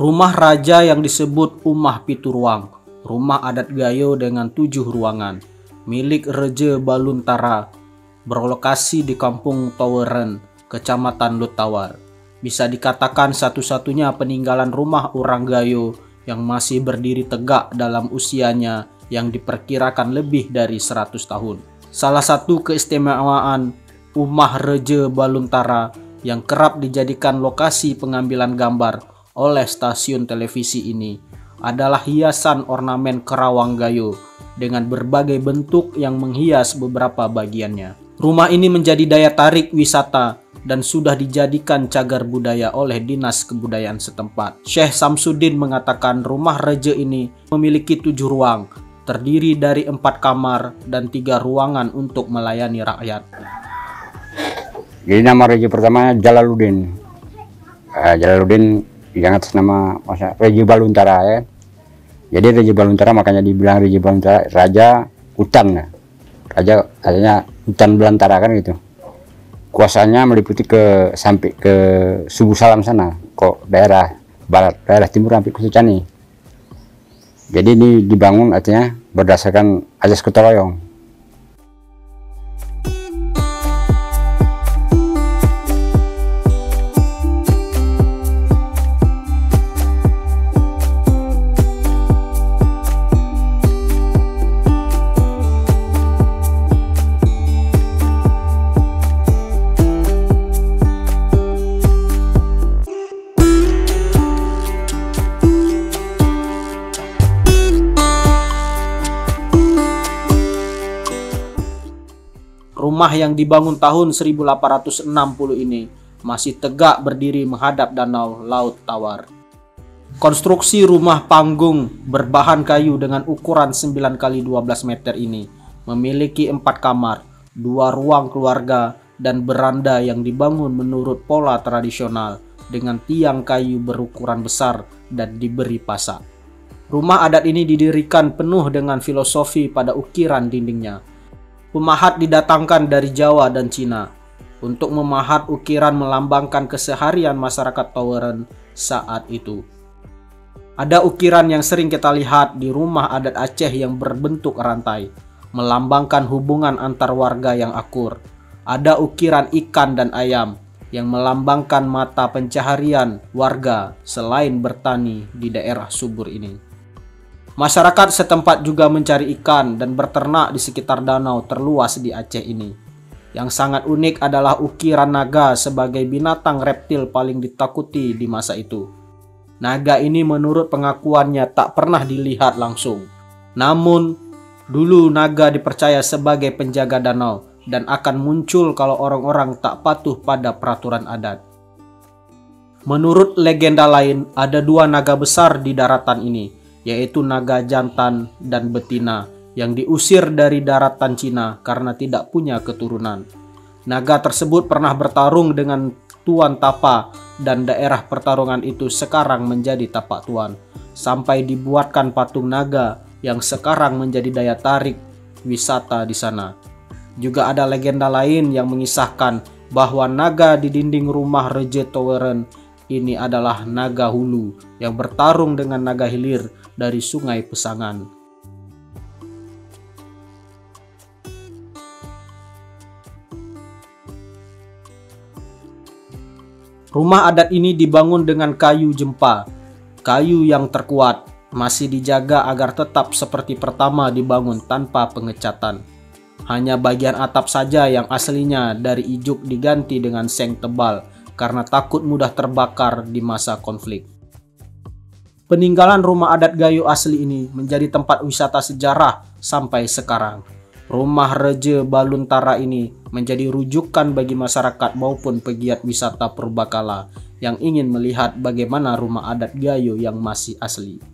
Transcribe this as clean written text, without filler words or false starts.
Rumah raja yang disebut Umah Pitu Ruang, rumah adat Gayo dengan 7 ruangan, milik Reje Baluntara, berlokasi di Kampung Toweren, Kecamatan Lutawar. Bisa dikatakan satu-satunya peninggalan rumah orang Gayo yang masih berdiri tegak dalam usianya yang diperkirakan lebih dari 100 tahun. Salah satu keistimewaan Umah Reje Baluntara yang kerap dijadikan lokasi pengambilan gambar oleh stasiun televisi ini adalah hiasan ornamen Kerawang Gayo dengan berbagai bentuk yang menghias beberapa bagiannya. Rumah ini menjadi daya tarik wisata dan sudah dijadikan cagar budaya oleh Dinas Kebudayaan setempat. Syekh Samsudin mengatakan rumah Reje ini memiliki 7 ruang, terdiri dari 4 kamar dan 3 ruangan untuk melayani rakyat. Jadi nama Reje pertamanya Jalaluddin. Jalaluddin yang atas nama Reje Baluntara ya. Jadi Reje Baluntara makanya dibilang Reje Baluntara, raja hutan ya. Raja artinya hutan belantara kan gitu. Kuasanya meliputi sampai ke Subuh Salam sana, kok daerah barat, daerah timur sampai ke Sucani. Jadi ini dibangun artinya berdasarkan azas gotong royong. Rumah yang dibangun tahun 1860 ini masih tegak berdiri menghadap danau Laut Tawar. Konstruksi rumah panggung berbahan kayu dengan ukuran 9 x 12 meter ini memiliki 4 kamar, 2 ruang keluarga, dan beranda yang dibangun menurut pola tradisional dengan tiang kayu berukuran besar dan diberi pasak. Rumah adat ini didirikan penuh dengan filosofi pada ukiran dindingnya. Pemahat didatangkan dari Jawa dan Cina untuk memahat ukiran melambangkan keseharian masyarakat Toweren saat itu. Ada ukiran yang sering kita lihat di rumah adat Aceh yang berbentuk rantai, melambangkan hubungan antar warga yang akur. Ada ukiran ikan dan ayam yang melambangkan mata pencaharian warga selain bertani di daerah subur ini. Masyarakat setempat juga mencari ikan dan berternak di sekitar danau terluas di Aceh ini. Yang sangat unik adalah ukiran naga sebagai binatang reptil paling ditakuti di masa itu. Naga ini menurut pengakuannya tak pernah dilihat langsung. Namun, dulu naga dipercaya sebagai penjaga danau dan akan muncul kalau orang-orang tak patuh pada peraturan adat. Menurut legenda lain, ada 2 naga besar di daratan ini, yaitu naga jantan dan betina yang diusir dari daratan Cina karena tidak punya keturunan. Naga tersebut pernah bertarung dengan Tuan Tapa dan daerah pertarungan itu sekarang menjadi Tapak Tuan, sampai dibuatkan patung naga yang sekarang menjadi daya tarik wisata di sana. Juga ada legenda lain yang mengisahkan bahwa naga di dinding rumah Reje Toweren ini adalah naga hulu yang bertarung dengan naga hilir dari Sungai Pesangan. Rumah adat ini dibangun dengan kayu jempa, kayu yang terkuat, masih dijaga agar tetap seperti pertama dibangun tanpa pengecatan. Hanya bagian atap saja yang aslinya dari ijuk diganti dengan seng tebal karena takut mudah terbakar di masa konflik. Peninggalan rumah adat Gayo asli ini menjadi tempat wisata sejarah sampai sekarang. Rumah Reje Baluntara ini menjadi rujukan bagi masyarakat maupun pegiat wisata purbakala yang ingin melihat bagaimana rumah adat Gayo yang masih asli.